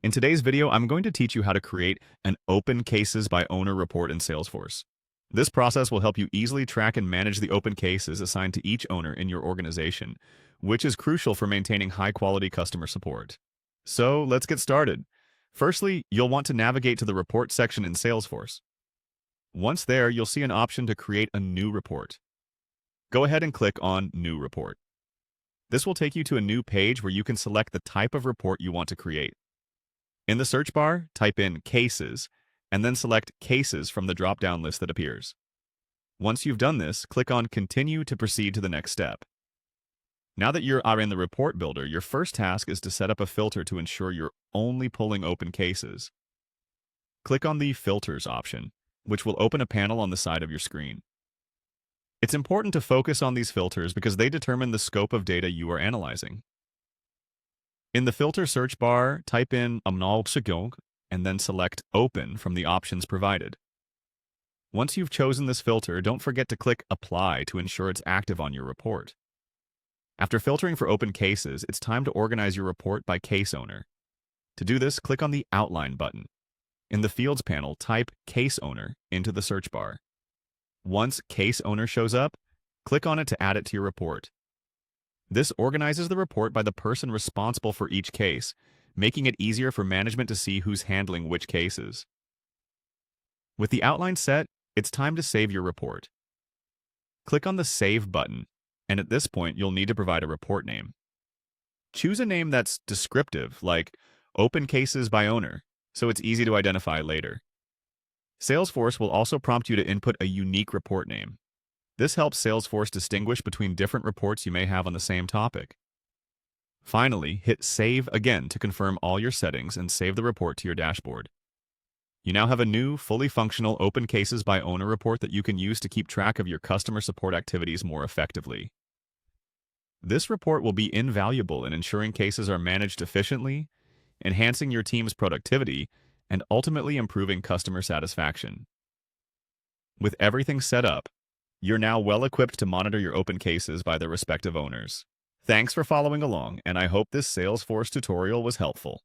In today's video, I'm going to teach you how to create an open cases by owner report in Salesforce. This process will help you easily track and manage the open cases assigned to each owner in your organization, which is crucial for maintaining high-quality customer support. So let's get started. Firstly, you'll want to navigate to the report section in Salesforce. Once there, you'll see an option to create a new report. Go ahead and click on New Report. This will take you to a new page where you can select the type of report you want to create. In the search bar, type in Cases, and then select Cases from the drop-down list that appears. Once you've done this, click on Continue to proceed to the next step. Now that you are in the report builder, your first task is to set up a filter to ensure you're only pulling open cases. Click on the Filters option, which will open a panel on the side of your screen. It's important to focus on these filters because they determine the scope of data you are analyzing. In the filter search bar, type in Amnal and then select Open from the options provided. Once you've chosen this filter, don't forget to click Apply to ensure it's active on your report. After filtering for open cases, it's time to organize your report by case owner. To do this, click on the Outline button. In the Fields panel, type Case Owner into the search bar. Once Case Owner shows up, click on it to add it to your report. This organizes the report by the person responsible for each case, making it easier for management to see who's handling which cases. With the outline set, it's time to save your report. Click on the Save button, and at this point, you'll need to provide a report name. Choose a name that's descriptive, like Open Cases by Owner, so it's easy to identify later. Salesforce will also prompt you to input a unique report name. This helps Salesforce distinguish between different reports you may have on the same topic. Finally, hit Save again to confirm all your settings and save the report to your dashboard. You now have a new, fully functional Open Cases by Owner report that you can use to keep track of your customer support activities more effectively. This report will be invaluable in ensuring cases are managed efficiently, enhancing your team's productivity, and ultimately improving customer satisfaction. With everything set up, you're now well equipped to monitor your open cases by their respective owners. Thanks for following along, and I hope this Salesforce tutorial was helpful.